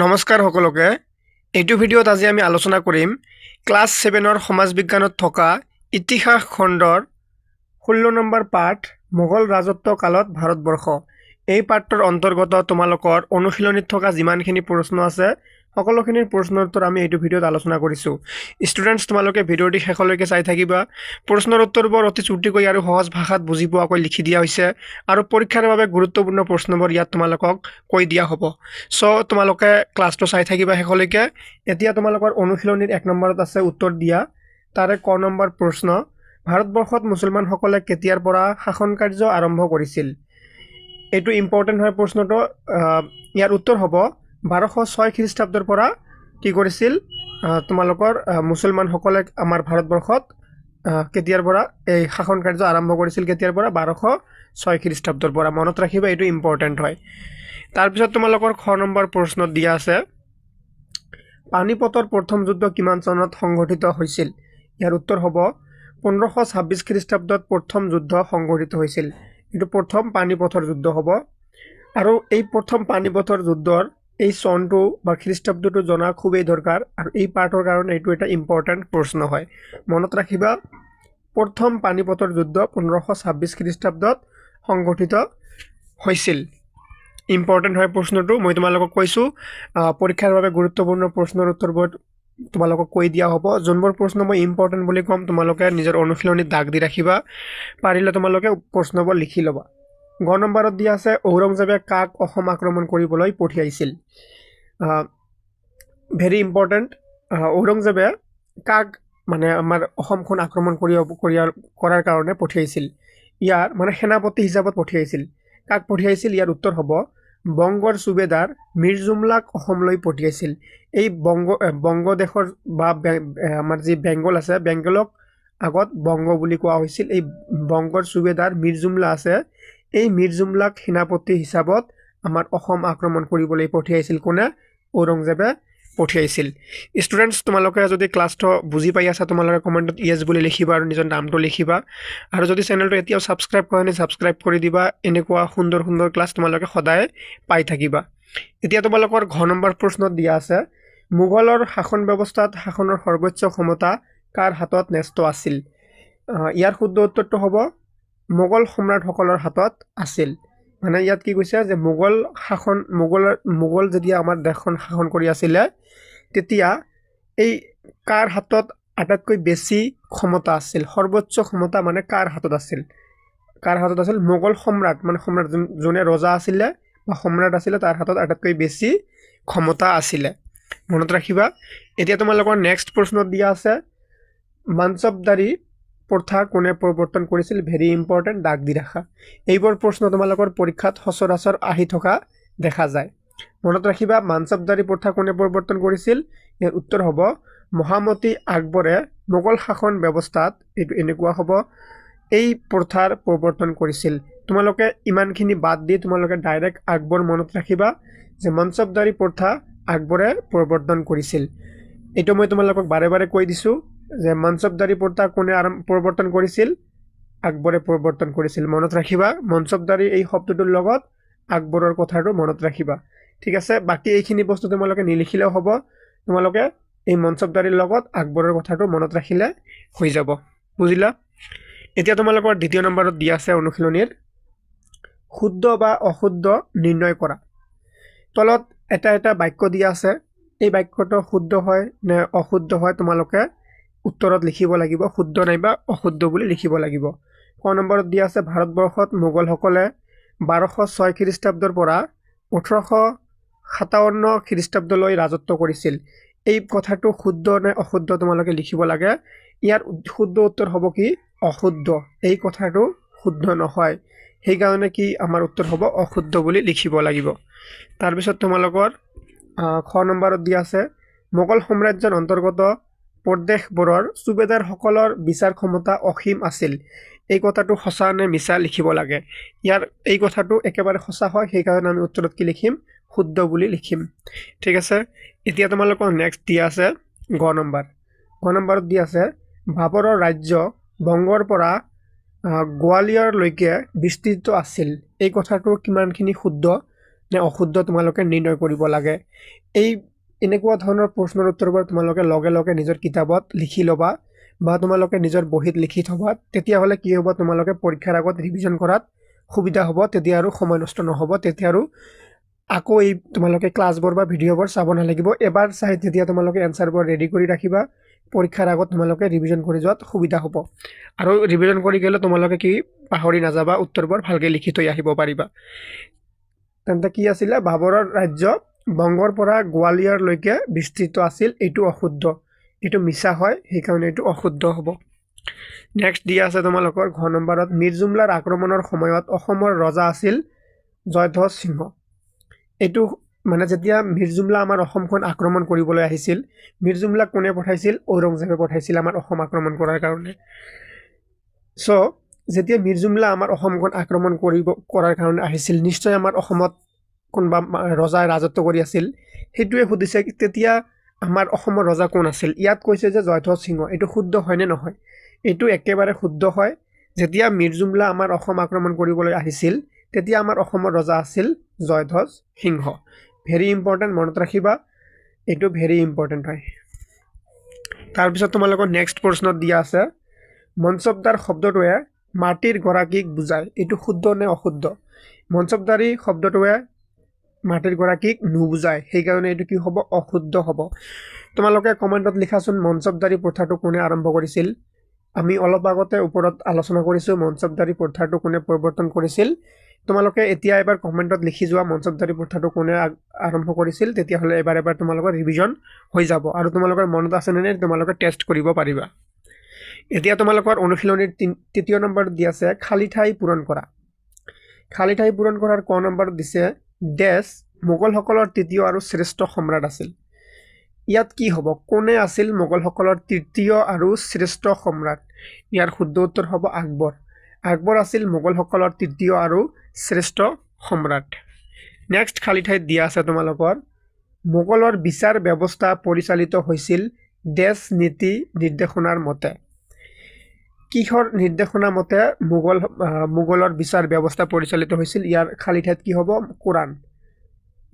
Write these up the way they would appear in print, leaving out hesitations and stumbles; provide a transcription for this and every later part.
নমস্কাৰ সকলোকে এইটো ভিডিঅ'ত আজি আমি আলোচনা কৰিম ক্লাছ 7ৰ সমাজ বিজ্ঞানত থকা ইতিহাস খণ্ডৰ 16 নম্বৰ পাঠ মোগল ৰাজত্ব কালত ভাৰতবৰ্ষ এই পাঠৰ অন্তৰ্গত তোমালোকৰ অনুশীলনীত থকা যিমানখিনি প্ৰশ্ন আছে সকলোখিনিৰ প্ৰশ্নৰ উত্তৰ আমি এইটো ভিডিঅ'ত আলোচনা কৰিছো ষ্টুডেন্টস তোমালোকে ভিডিঅ'টি শেষলৈকে চাই থাকিবা প্ৰশ্নৰ উত্তৰবোৰ অতি চুটিকৈ আৰু সহজ ভাষাত বুজি পোৱাকৈ লিখি দিয়া হৈছে আৰু পৰীক্ষাৰ বাবে গুৰুত্বপূৰ্ণ প্ৰশ্নবোৰ ইয়াত তোমালোকক কৈ দিয়া হ'ব সো তোমালোকে ক্লাছটো চাই থাকিবা শেষলৈকে এতিয়া তোমালোকৰ অনুশীলনীৰ 1 নম্বৰত আছে উত্তৰ দিয়া তাৰে ক নম্বৰ প্ৰশ্ন ভাৰতবৰ্ষত মুছলমানসকলে কেতিয়াৰ পৰা শাসন কাৰ্য আৰম্ভ কৰিছিল এটো ইম্পৰ্টেন্ট হয় প্ৰশ্নটো ইয়াৰ উত্তৰ হ'ব 1206 খ্ৰীষ্টাব্দৰ পৰা কি কৰিছিল তোমালোকৰ মুছলমানসকলে আমাৰ ভাৰতবৰ্ষত কেতিয়াৰ পৰা এই শাসন কাৰ্য আৰম্ভ কৰিছিল কেতিয়াৰ পৰা 1206 খ্ৰীষ্টাব্দৰ পৰা মনত ৰাখিবা এটো ইম্পৰ্টেন্ট হয় তাৰ পিছত তোমালোকৰ খ নম্বৰ প্ৰশ্ন দিয়া আছে পানিপতৰ প্ৰথম যুদ্ধ কিমান চনত সংঘটিত হৈছিল ইয়াৰ উত্তৰ হ'ব 1526 খ্ৰীষ্টাব্দত প্ৰথম যুদ্ধ সংঘটিত হৈছিল এটো প্ৰথম পানিপথৰ যুদ্ধ হ'ব আৰু এই প্ৰথম পানিপথৰ যুদ্ধৰ এই চনটো বা খ্ৰীষ্টাব্দটো জনা খুবেই দৰকাৰ আৰু এই পাঠৰ কাৰণে এটো এটা ইম্পৰ্টেন্ট প্ৰশ্ন হয় মনত ৰাখিবা প্ৰথম পানিপথৰ যুদ্ধ 1526 খ্ৰীষ্টাব্দত সংঘটিত হৈছিল ইম্পৰ্টেন্ট হয় প্ৰশ্নটো মই তোমালোকক কৈছো পৰীক্ষাৰ বাবে গুৰুত্বপূৰ্ণ প্ৰশ্নৰ উত্তৰবোৰ তোমালোকক কৈ দিয়া হ'ব জনবৰ প্ৰশ্ন মই ইম্পৰ্টেন্ট বুলি কম তোমালোকে নিজৰ অনুশীলনীত দাগ দি ৰাখিবা পাৰিলে তোমালোকে প্ৰশ্নবোৰ লিখি লবা গ নম্বৰত দিয়া আছে ঔৰংজেবে কাক অসম আক্ৰমণ কৰিবলৈ পঠিয়াইছিল ভেৰি ইম্পৰ্টেন্ট ঔৰংজেবে কাক মানে আমাৰ অসমখন আক্ৰমণ কৰাৰ কাৰণে পঠিয়াইছিল ইয়াৰ মানে সেনাপতি হিচাপত পঠিয়াইছিল কাক পঠিয়াইছিল ইয়াৰ উত্তৰ হ'ব বংগৰ সুবেদাৰ মিৰ জুমলাক অসমলৈ পঠিয়াইছিল এই বংগদেশৰ বা আমাৰ যি বেংগল আছে বেংগলক আগত বংগ বুলি কোৱা হৈছিল এই বংগৰ সুবেদাৰ মিৰ জুমলা আছে এই মিৰ জুমলাক সেনাপতি হিচাপত আমাৰ অসম আক্ৰমণ কৰিবলৈ পঠিয়াইছিল কোনে ঔৰংজেবে পঠিয়াইছিল ষ্টুডেন্টস তোমালোকে যদি ক্লাছটো বুজি পাই আছা তোমালোকে কমেন্টত ইয়েস বুলি লিখিবা আৰু নিজৰ নামটো লিখিবা আৰু যদি চেনেলটো এতিয়াও সাবস্ক্ৰাইব কৰা নাই সাবস্ক্ৰাইব কৰি দিবা এনেকুৱা সুন্দৰ সুন্দৰ ক্লাছ তোমালোকে সদায় পাই থাকিবা এতিয়া তোমালোকৰ ঘ নম্বৰ প্ৰশ্নত দিয়া আছে মোগলৰ শাসন ব্যৱস্থাত শাসনৰ সৰ্বোচ্চ ক্ষমতা কাৰ হাতত ন্যস্ত আছিল ইয়াৰ শুদ্ধ উত্তৰটো হ'ব মোগল সম্ৰাটসকলৰ হাতত আছিল মানে ইয়াত কি কৈছে যে মোগল যেতিয়া আমাৰ দেশখন শাসন কৰি আছিল তেতিয়া এই কাৰ হাতত আটাইতকৈ বেছি ক্ষমতা আছিল সৰ্বোচ্চ ক্ষমতা মানে কাৰ হাতত আছিল মোগল সম্ৰাট মানে সম্ৰাট জনে ৰজা আছিল বা সম্ৰাট আছিল তাৰ হাতত আটাইতকৈ বেছি ক্ষমতা আছিল মনত ৰাখিবা এতিয়া তোমালোকৰ নেক্সট প্ৰশ্নত দিয়া আছে মানসবদাৰী প্ৰথা কোনে প্ৰৱৰ্তন কৰিছিল ভেৰি ইম্পৰ্টেন্ট দাগ দি ৰাখা এইবোৰ প্ৰশ্ন তোমালোকৰ পৰীক্ষাত সচৰাচৰ আহি থকা দেখা যায় মনত ৰাখিবা মানসবদাৰী প্ৰথা কোনে প্ৰৱৰ্তন কৰিছিল ইয়াৰ উত্তৰ হ'ব মহামতি আকবৰে মোগল শাসন ব্যৱস্থাত এটো এনেকুৱা হ'ব এই প্ৰথাৰ প্ৰৱৰ্তন কৰিছিল তোমালোকে ইমানখিনি বাদ দি তোমালোকে ডাইৰেক্ট আকবৰ মনত ৰাখিবা যে মানসবদাৰী প্ৰথা আকবৰে প্ৰৱৰ্তন কৰিছিল এটো মই তোমালোকক বাৰে বাৰে কৈ দিছো যে মানসবদাৰী প্ৰথা কোনে প্ৰৱৰ্তন কৰিছিল আকবৰে প্ৰৱৰ্তন কৰিছিল মনত ৰাখিবা মানসবদাৰী এই শব্দটোৰ লগত আকবৰৰ কথাটো মনত ৰাখিবা ঠিক আছে বাকি এইখিনি বস্তু তোমালোকে নিলিখিলেও হ'ব তোমালোকে এই মানসবদাৰীৰ লগত আকবৰৰ কথাটো মনত ৰাখিলে হৈ যাব বুজিলা এতিয়া তোমালোকৰ দ্বিতীয় নম্বৰত দিয়া আছে অনুশীলনীৰ শুদ্ধ বা অশুদ্ধ নিৰ্ণয় কৰা তলত এটা বাক্য দিয়া আছে এই বাক্যটো শুদ্ধ হয় নে অশুদ্ধ হয় তোমালোকে উত্তৰত লিখিব লাগিব শুদ্ধ নাইবা অশুদ্ধ বুলি লিখিব লাগিব ক নম্বৰত দিয়া আছে ভাৰতবৰ্ষত মোগলসকলে 1206 খ্ৰীষ্টাব্দৰ পৰা 1857 খ্ৰীষ্টাব্দলৈ ৰাজত্ব কৰিছিল এই কথাটো শুদ্ধ নে অশুদ্ধ তোমালোকে লিখিব লাগে ইয়াৰ শুদ্ধ উত্তৰ হ'ব কি অশুদ্ধ এই কথাটো শুদ্ধ নহয় সেই কাৰণে কি আমাৰ উত্তৰ হ'ব অশুদ্ধ বুলি লিখিব লাগিব তাৰ পিছত তোমালোকৰ খ নম্বৰত দিয়া আছে মোগল সাম্ৰাজ্যৰ অন্তৰ্গত প্ৰদেশবোৰৰ সুবেদাৰসকলৰ বিচাৰ ক্ষমতা অসীম আছিল এই কথাটো সঁচা নে মিছা লিখিব লাগে ইয়াৰ এই কথাটো একেবাৰে সঁচা হয় সেই কাৰণে আমি উত্তৰত কি লিখিম শুদ্ধ বুলি লিখিম ঠিক আছে এতিয়া তোমালোকৰ নেক্সট দিয়া আছে গ নম্বৰত দিয়া আছে বাবৰৰ ৰাজ্য বংগৰ পৰা গোৱালিয়ৰলৈকে বিস্তৃত আছিল এই কথাটো কিমানখিনি শুদ্ধ নে অশুদ্ধ তোমালোকে নিৰ্ণয় কৰিব লাগে। এই এনেকুৱা ধৰণৰ প্ৰশ্নৰ উত্তৰবোৰ তোমালোকে লগে লগে নিজৰ কিতাপত লিখি ল'বা বা তোমালোকে নিজৰ বহীত লিখি থবা। তেতিয়াহ'লে কি হ'ব, তোমালোকে পৰীক্ষাৰ আগত ৰিভিজন কৰাত সুবিধা হ'ব। তেতিয়া আৰু সময় নষ্ট নহ'ব। তেতিয়া আৰু আকৌ এই তোমালোকে ক্লাছবোৰ বা ভিডিঅ'বোৰ চাব নালাগিব। এবাৰ চাই তেতিয়া তোমালোকে এনচাৰবোৰ ৰেডি কৰি ৰাখিবা। পৰীক্ষাৰ আগত তোমালোকে ৰিভিজন কৰি যোৱাত সুবিধা হ'ব। আৰু ৰিভিজন কৰি গ'লে তোমালোকে কি পাহৰি নাযাবা, উত্তৰবোৰ ভালকৈ লিখি থৈ আহিব পাৰিবা। তেন্তে কি আছিলে, বাবৰৰ ৰাজ্য বংগৰ পৰা গোৱালিয়ৰলৈকে বিস্তৃত আছিল। এইটো অশুদ্ধ, এইটো মিছা হয়, সেইকাৰণে এইটো অশুদ্ধ হ'ব। নেক্সট দিয়া আছে তোমালোকৰ ঘ নম্বৰত, মীৰ জুমলাৰ আক্ৰমণৰ সময়ত অসমৰ ৰজা আছিল জয়ধ্বজ সিংহ। এইটো মানে যেতিয়া মীৰ জুমলা আমাৰ অসমখন আক্ৰমণ কৰিবলৈ আহিছিল, মীৰ জুমলাক কোনে পঠাইছিল? ঔৰংজেবে পঠাইছিল আমাৰ অসম আক্ৰমণ কৰাৰ কাৰণে। চ' যেতিয়া মীৰ জুমলা আমাৰ অসমখন আক্ৰমণ কৰাৰ কাৰণে আহিছিল, নিশ্চয় আমাৰ অসমত কোনোবা ৰজাই ৰাজত্ব কৰি আছিল। সেইটোৱে সুধিছে, তেতিয়া আমাৰ অসমৰ ৰজা কোন আছিল? ইয়াত কৈছে যে জয়ধ্বজ সিংহ। এইটো শুদ্ধ হয়নে নহয়? এইটো একেবাৰে শুদ্ধ হয়। যেতিয়া মীৰ জুমলা আমাৰ অসম আক্ৰমণ কৰিবলৈ আহিছিল, তেতিয়া আমাৰ অসমৰ ৰজা আছিল জয়ধ্বজ সিংহ। ভেৰি ইম্পৰ্টেণ্ট, মনত ৰাখিবা, এইটো ভেৰি ইম্পৰ্টেণ্ট হয়। তাৰপিছত তোমালোকৰ নেক্সট প্ৰশ্নত দিয়া আছে, মঞ্চবদাৰ শব্দটোৱে মাটিৰ গৰাকীক বুজায়। এইটো শুদ্ধ নে অশুদ্ধ? মঞ্চবদাৰী শব্দটোৱে মাটিৰ গৰাকীক নুবুজায়, সেইকাৰণে এইটো কি হ'ব? অশুদ্ধ হ'ব। তোমালোকে কমেণ্টত লিখাচোন, মঞ্চবদাৰী প্ৰথাটো কোনে আৰম্ভ কৰিছিল? আমি অলপ আগতে ওপৰত আলোচনা কৰিছোঁ মঞ্চবদাৰী প্ৰথাটো কোনে প্ৰৱৰ্তন কৰিছিল। তোমালোকে এতিয়া এবাৰ কমেণ্টত লিখি যোৱা মঞ্চবদাৰী প্ৰথাটো কোনে আৰম্ভ কৰিছিল। তেতিয়াহ'লে এবাৰ তোমালোকৰ ৰিভিজন হৈ যাব আৰু তোমালোকৰ মনত আছে নে নাই তোমালোকে টেষ্ট কৰিব পাৰিবা। এতিয়া তোমালোকৰ অনুশীলনীৰ ৩য় নম্বৰত দি আছে, খালী ঠাই পূৰণ কৰা। খালী ঠাই পূৰণ কৰাৰ ক নম্বৰত দিছে, ডেছ মোগলসকলৰ তৃতীয় আৰু শ্ৰেষ্ঠ সম্ৰাট আছিল। ইয়াত কি হ'ব? কোনে আছিল মোগলসকলৰ তৃতীয় আৰু শ্ৰেষ্ঠ সম্ৰাট? ইয়াৰ শুদ্ধ উত্তৰ হ'ব আকবৰ। আকবৰ আছিল মোগলসকলৰ তৃতীয় আৰু শ্ৰেষ্ঠ সম্ৰাট। নেক্সট খালী ঠাইত দিয়া আছে তোমালোকৰ, মোগলৰ বিচাৰ ব্যৱস্থা পৰিচালিত হৈছিল ডেছ নীতি নিৰ্দেশনাৰ মতে। কিহৰ নিৰ্দেশনা মতে মোগলৰ বিচাৰ ব্যৱস্থা পৰিচালিত হৈছিল? ইয়াৰ খালী ঠাইত কি হ'ব? কোৰাণ।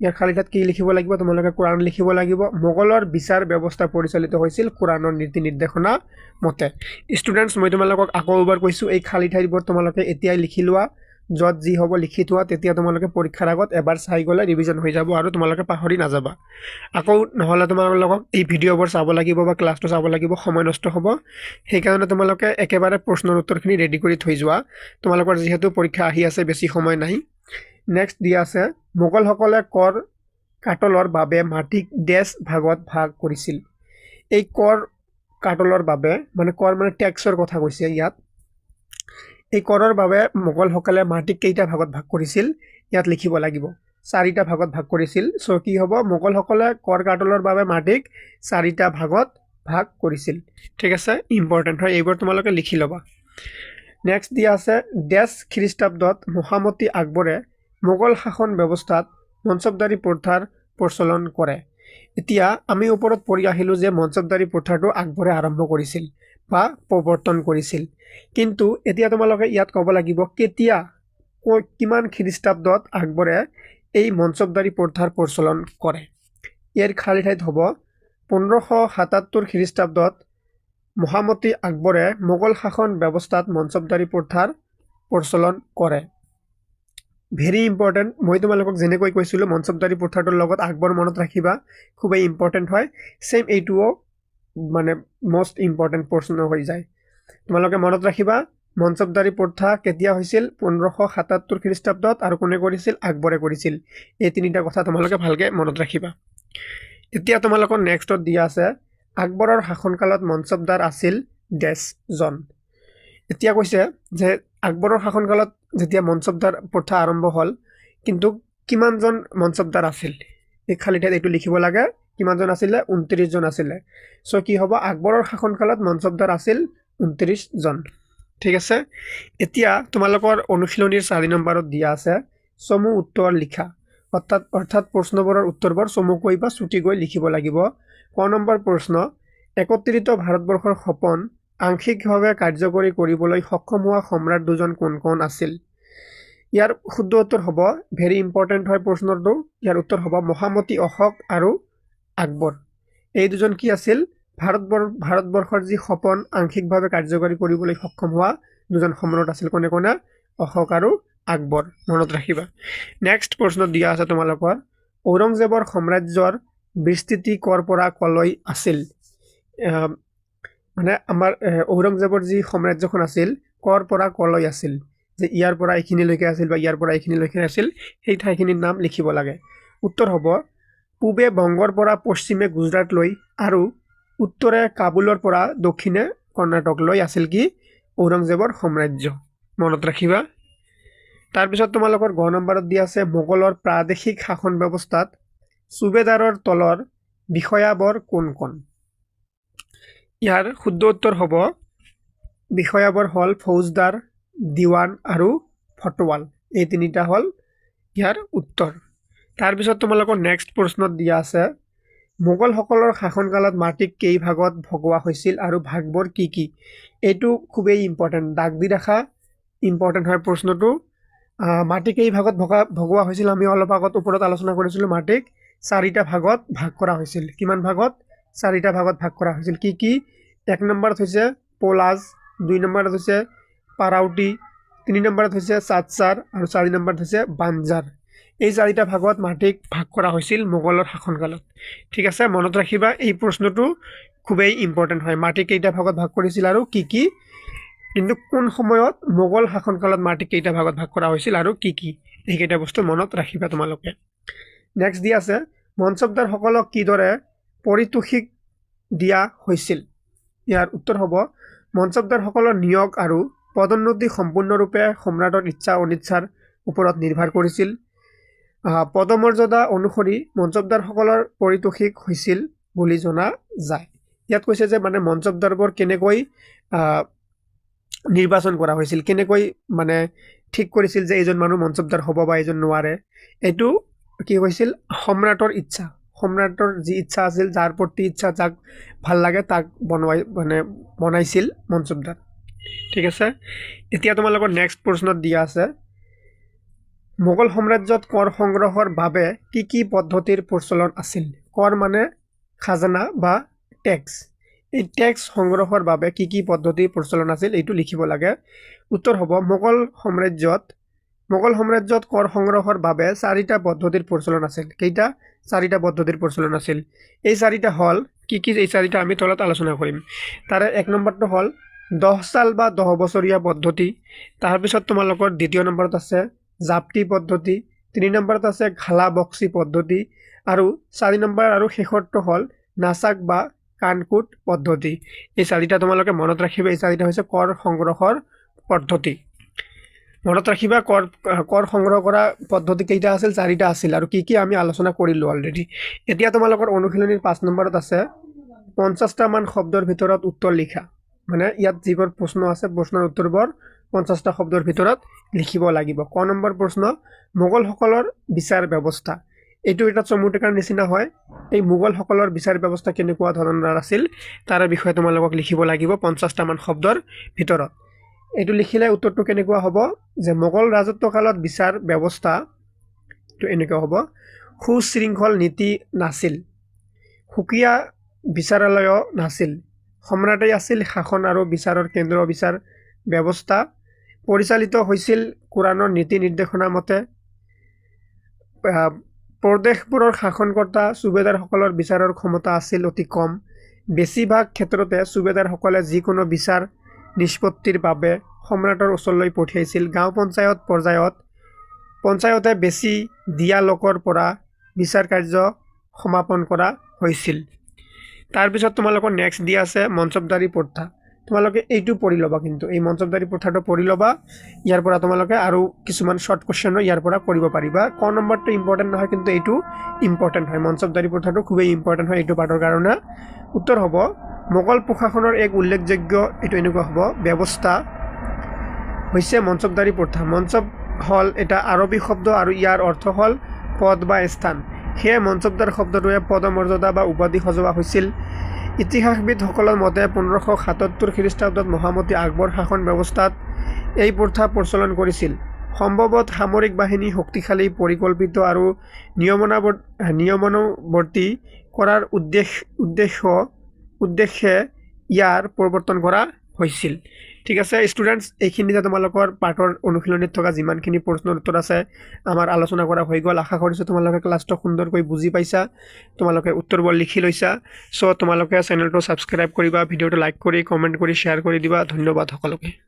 ইয়াৰ খালী ঠাইত কি লিখিব লাগিব? তোমালোকে কোৰাণ লিখিব লাগিব। মোগলৰ বিচাৰ ব্যৱস্থা পৰিচালিত হৈছিল কোৰাণৰ নীতি নিৰ্দেশনা মতে। ষ্টুডেণ্টছ, মই তোমালোকক আকৌ এবাৰ কৈছোঁ, এই খালী ঠাইবোৰ তোমালোকে এতিয়াই লিখি লোৱা। য'ত যি হ'ব লিখি থোৱা, তেতিয়া তোমালোকে পৰীক্ষাৰ আগত এবাৰ চাই গ'লে ৰিভিজন হৈ যাব আৰু তোমালোকে পাহৰি নাযাবা। আকৌ নহ'লে তোমালোকক এই ভিডিঅ'বোৰ চাব লাগিব বা ক্লাছটো চাব লাগিব, সময় নষ্ট হ'ব। সেইকাৰণে তোমালোকে একেবাৰে প্ৰশ্নৰ উত্তৰখিনি ৰেডি কৰি থৈ যোৱা। তোমালোকৰ যিহেতু পৰীক্ষা আহি আছে, বেছি সময় নাই। নেক্সট দিয়া আছে, মোগলসকলে কৰ কাটলৰ বাবে মাটিক ডেছ ভাগত ভাগ কৰিছিল। এই কৰ কাটলৰ বাবে মানে কৰ মানে টেক্সৰ কথা কৈছে ইয়াত। এই কৰৰ বাবে মোগলসকলে মাটিক কেইটা ভাগত ভাগ কৰিছিল? ইয়াত লিখিব লাগিব 4টা ভাগত ভাগ কৰিছিল। চ' কি হ'ব? মোগলসকলে কৰ কাটলৰ বাবে মাটিক 4টা ভাগত ভাগ কৰিছিল। ঠিক আছে, ইম্পৰ্টেণ্ট হয়, এইবোৰ তোমালোকে লিখি ল'বা। নেক্সট দিয়া আছে, ডেছ খ্ৰীষ্টাব্দত মহামতি আকবৰে মোগল শাসন ব্যৱস্থাত মঞ্চবদাৰী প্ৰথাৰ প্ৰচলন কৰে। এতিয়া আমি ওপৰত পঢ়ি আহিলোঁ যে মঞ্চবদাৰী প্ৰথাটো আকবৰে আৰম্ভ কৰিছিল বা প্ৰৱৰ্তন কৰিছিল। কিন্তু এতিয়া তোমালোকে ইয়াত ক'ব লাগিব কেতিয়া, কিমান খ্ৰীষ্টাব্দত আকবৰে এই মঞ্চবদাৰী প্ৰথাৰ প্ৰচলন কৰে। ইয়াৰ খালী ঠাইত হ'ব 1577 খ্ৰীষ্টাব্দত মহামতি আকবৰে মোগল শাসন ব্যৱস্থাত মঞ্চবদাৰী প্ৰথাৰ প্ৰচলন কৰে। ভেৰি ইম্পৰ্টেণ্ট, মই তোমালোকক যেনেকৈ কৈছিলোঁ মঞ্চবদাৰী প্ৰথাটোৰ লগত আকবৰ মনত ৰাখিবা, খুবেই ইম্পৰ্টেণ্ট হয়। ছেম এইটোও মানে মষ্ট ইম্পৰ্টেণ্ট প্ৰশ্ন হৈ যায়। তোমালোকে মনত ৰাখিবা মঞ্চবদাৰী প্ৰথা কেতিয়া হৈছিল? 1577 খ্ৰীষ্টাব্দত, আৰু কোনে কৰিছিল? আকবৰে কৰিছিল। এই 3টা কথা তোমালোকে ভালকৈ মনত ৰাখিবা। এতিয়া তোমালোকৰ নেক্সটত দিয়া আছে, আকবৰৰ শাসনকালত মঞ্চবদাৰ আছিল ডেছজন। এতিয়া কৈছে যে আকবৰৰ শাসনকালত যেতিয়া মঞ্চবদাৰ প্ৰথা আৰম্ভ হ'ল, কিন্তু কিমানজন মঞ্চবদাৰ আছিল? এই খালী ঠাইত এইটো লিখিব লাগে, কিমানজন আছিলে? 29জন আছিলে। চ' কি হ'ব? আকবৰৰ শাসনকালত মঞ্চবদাৰ আছিল 29জন। ঠিক আছে, এতিয়া তোমালোকৰ অনুশীলনীৰ 4 নম্বৰত দিয়া আছে চমু উত্তৰ লিখা। অৰ্থাৎ প্ৰশ্নবোৰৰ উত্তৰবোৰ চমুকৈ বা চুটিকৈ লিখিব লাগিব। ক নম্বৰ প্ৰশ্ন, একত্ৰিত ভাৰতবৰ্ষৰ সপোন আংশিকভাৱে কাৰ্যকৰী কৰিবলৈ সক্ষম হোৱা সম্ৰাট দুজন কোন কোন আছিল? ইয়াৰ শুদ্ধ উত্তৰ হ'ব, ভেৰি ইম্পৰ্টেণ্ট হয় প্ৰশ্নটো, ইয়াৰ উত্তৰ হ'ব মহামতি অশোক আৰু আকবৰ। এই দুজন কি আছিল? ভাৰতবৰ্ষৰ যি সপোন আংশিকভাৱে কাৰ্যকৰী কৰিবলৈ সক্ষম হোৱা দুজন সম্ৰাট আছিল। কোনে কোনে? অশোক আৰু আকবৰ, মনত ৰাখিবা। নেক্সট প্ৰশ্ন দিয়া আছে তোমালোকৰ, ঔৰংজেবৰ সাম্ৰাজ্যৰ বিস্তৃতি কৰ পৰা কলৈ আছিল? মানে আমাৰ ঔৰংজেবৰ যি সাম্ৰাজ্যখন আছিল কৰ পৰা কলৈ আছিল, যে ইয়াৰ পৰা এইখিনিলৈকে আছিল বা ইয়াৰ পৰা এইখিনিলৈকে আছিল, সেই ঠাইখিনিৰ নাম লিখিব লাগে। উত্তৰ হ'ব, পূবে বংগৰ পৰা পশ্চিমে গুজৰাটলৈ আৰু উত্তৰে কাবুলৰ পৰা দক্ষিণে কৰ্ণাটকলৈ আছিল কি? ঔৰংজেবৰ সাম্ৰাজ্য, মনত ৰাখিবা। তাৰপিছত তোমালোকৰ গ নম্বৰত দিয়া আছে, মোগলৰ প্ৰাদেশিক শাসন ব্যৱস্থাত সুবেদাৰৰ তলৰ বিষয়াবৰ কোন কোন? ইয়াৰ শুদ্ধ উত্তৰ হ'ব, বিষয়াবৰ হ'ল ফৌজদাৰ, দিৱান আৰু ফটৱাল, এই তিনিটা হ'ল ইয়াৰ উত্তৰ। তাৰপিছত তোমালোকৰ নেক্সট প্ৰশ্নত দিয়া আছে, মোগলসকলৰ শাসনকালত মাটিক কেইভাগত ভগোৱা হৈছিল আৰু ভাগবোৰ কি কি? এইটো খুবেই ইম্পৰ্টেণ্ট, দাগ দি ৰাখা, ইম্পৰ্টেণ্ট হয় প্ৰশ্নটো। মাটি কেইভাগত ভগোৱা হৈছিল? আমি অলপ আগত ওপৰত আলোচনা কৰিছিলোঁ, মাটিক 4টা ভাগত ভাগ কৰা হৈছিল। কিমান ভাগত? 4টা ভাগত ভাগ কৰা হৈছিল। কি কি? 1 নম্বৰত হৈছে পলাজ, 2 নম্বৰত হৈছে পাৰাউটি, 3 নম্বৰত হৈছে চাটচাৰ আৰু 4 নম্বৰত হৈছে বাঞ্জাৰ। এই 4টা ভাগত মাটিক ভাগ কৰা হৈছিল মোগলৰ শাসনকালত। ঠিক আছে, মনত ৰাখিবা, এই প্ৰশ্নটো খুবেই ইম্পৰ্টেণ্ট হয়, মাটি কেইটা ভাগত ভাগ কৰিছিল আৰু কি কি, কিন্তু কোন সময়ত মোগল শাসনকালত মাটি কেইটা ভাগত ভাগ কৰা হৈছিল আৰু কি কি, এইকেইটা বস্তু মনত ৰাখিবা তোমালোকে। নেক্সট দিয়া আছে, মনচবদাৰসকলক কিদৰে পাৰিতোষিক দিয়া হৈছিল? ইয়াৰ উত্তৰ হ'ব, মনচবদাৰসকলৰ নিয়োগ আৰু পদোন্নতি সম্পূৰ্ণৰূপে সম্ৰাটৰ ইচ্ছা অনিচ্ছাৰ ওপৰত নিৰ্ভৰ কৰিছিল। পদমৰ্যাদা অনুসৰি মনচবদাৰসকলৰ পাৰিতোষিক হৈছিল বুলি জনা যায়। ইয়াত কৈছে যে মানে মনচবদাৰবোৰ কেনেকৈ নিৰ্বাচন কৰা হৈছিল, কেনেকৈ মানে ঠিক কৰিছিল যে এইজন মানুহ মনচবদাৰ হ'ব বা এইজন নোৱাৰে। এইটো কি হৈছিল? সম্ৰাটৰ ইচ্ছা, সম্ৰাটৰ যি ইচ্ছা আছিল, যাৰ প্ৰতি ইচ্ছা, যাক ভাল লাগে তাক বনাইছিল মনচবদাৰ। ঠিক আছে, এতিয়া তোমালোকৰ নেক্সট প্ৰশ্নত দিয়া আছে, মোগল সাম্ৰাজ্যত কৰ সংগ্ৰহৰ বাবে কি কি পদ্ধতিৰ প্ৰচলন আছিল? কৰ মানে খাজানা বা টেক্স। এই টেক্স সংগ্ৰহৰ বাবে কি কি পদ্ধতিৰ প্ৰচলন আছিল এইটো লিখিব লাগে। উত্তৰ হ'ব, মোগল সাম্ৰাজ্যত কৰ সংগ্ৰহৰ বাবে 4টা পদ্ধতিৰ প্ৰচলন আছিল। কেইটা? 4টা পদ্ধতিৰ প্ৰচলন আছিল। এই 4টা হ'ল কি কি? এই 4টা আমি তলত আলোচনা কৰিম। তাৰে 1 নম্বৰটো হ'ল 10 সাল বা 10 বছৰীয়া পদ্ধতি। তাৰপিছত তোমালোকৰ 2য় নম্বৰত আছে জাপ্তি পদ্ধতি, 3 নম্বৰত আছে ঘালা বক্সি পদ্ধতি আৰু 4 নম্বৰ আৰু শেষৰটো হ'ল নাচাক বা কাণকোট পদ্ধতি। এই 4টা তোমালোকে মনত ৰাখিবা, এই 4টা হৈছে কৰ সংগ্ৰহৰ পদ্ধতি। মনত ৰাখিবা, কৰ সংগ্ৰহ কৰা পদ্ধতি কেইটা আছিল? 4টা আছিল, আৰু কি কি আমি আলোচনা কৰিলোঁ অলৰেডি। এতিয়া তোমালোকৰ অনুশীলনীৰ 5 নম্বৰত আছে 50টা মান শব্দৰ ভিতৰত উত্তৰ লিখা। মানে ইয়াত যিবোৰ প্ৰশ্ন আছে, প্ৰশ্নৰ উত্তৰবোৰ 50টা শব্দৰ ভিতৰত লিখিব লাগিব। ক নম্বৰ প্ৰশ্ন, মোগলসকলৰ বিচাৰ ব্যৱস্থা। এইটো এটা চমুটেকাৰ নিচিনা হয়। এই মোগলসকলৰ বিচাৰ ব্যৱস্থা কেনেকুৱা ধৰণৰ আছিল তাৰ বিষয়ে তোমালোকক লিখিব লাগিব 50টা মান শব্দৰ ভিতৰত। এইটো লিখিলে উত্তৰটো কেনেকুৱা হ'ব, যে মোগল ৰাজত্বকালত বিচাৰ ব্যৱস্থা এনেকুৱা হ'ব, সুশৃংখল নীতি নাছিল, সুকীয়া বিচাৰালয় নাছিল, সম্ৰাটেই আছিল শাসন আৰু বিচাৰৰ কেন্দ্ৰ, বিচাৰ ব্যৱস্থা পৰিচালিত হৈছিল কোৰাণৰ নীতি নিৰ্দেশনা মতে, প্ৰদেশবোৰৰ শাসনকৰ্তা সুবেদাৰসকলৰ বিচাৰৰ ক্ষমতা আছিল অতি কম, বেছিভাগ ক্ষেত্ৰতে সুবেদাৰসকলে যিকোনো বিচাৰ নিষ্পত্তিৰ বাবে সম্ৰাটৰ ওচৰলৈ পঠিয়াইছিল, গাঁও পঞ্চায়ত পৰ্যায়ত পঞ্চায়তে বেছি দিয়া লোকৰ পৰা বিচাৰ কাৰ্য সমাপন কৰা হৈছিল। তাৰপিছত তোমালোকৰ নেক্সট দিয়া আছে মনচবদাৰী প্ৰথা। তোমালোকে এইটো পঢ়ি ল'বা, কিন্তু এই মনচবদাৰী প্ৰথাটো পঢ়ি ল'বা। ইয়াৰ পৰা তোমালোকে আৰু কিছুমান শৰ্ট কুৱেশ্যনো ইয়াৰ পৰা কৰিব পাৰিবা। ক নম্বৰটো ইম্পৰ্টেণ্ট নহয়, কিন্তু এইটো ইম্পৰ্টেণ্ট হয়। মনচবদাৰী প্ৰথাটো খুবেই ইম্পৰ্টেণ্ট হয় এইটো পাঠৰ কাৰণে। উত্তৰ হ'ব, মোগল প্ৰশাসনৰ এক উল্লেখযোগ্য এইটো এনেকুৱা হ'ব ব্যৱস্থা হৈছে মনচবদাৰী প্ৰথা। মনচব হ'ল এটা আৰবী শব্দ আৰু ইয়াৰ অৰ্থ হ'ল পদ বা স্থান। সেয়ে মনচবদাৰ শব্দটোৱে পদমৰ্যাদা বা উপাধি সজোৱা হৈছিল। ইতিহাসবিদসকলৰ মতে 1577 খ্ৰীষ্টাব্দত মহামতি আকবৰ শাসন ব্যৱস্থাত এই প্ৰথা প্ৰচলন কৰিছিল। সম্ভৱত সামৰিক বাহিনী শক্তিশালী পৰিকল্পিত আৰু নিয়মানুৱৰ্তী কৰাৰ উদ্দেশ্যে ইয়াৰ প্ৰৱৰ্তন কৰা হৈছিল। ঠিক আছে ষ্টুডেণ্টছ, এইখিনিতে তোমালোকৰ পাঠৰ অনুশীলনীত থকা যিমানখিনি প্ৰশ্নৰ উত্তৰ আছে আমাৰ আলোচনা কৰা হৈ গ'ল। আশা কৰিছোঁ তোমালোকে ক্লাছটো সুন্দৰকৈ বুজি পাইছা, তোমালোকে উত্তৰবোৰ লিখি লৈছা। চ' তোমালোকে চেনেলটো ছাবস্ক্ৰাইব কৰিবা, ভিডিঅ'টো লাইক কৰি কমেণ্ট কৰি শ্বেয়াৰ কৰি দিবা। ধন্যবাদ সকলোকে।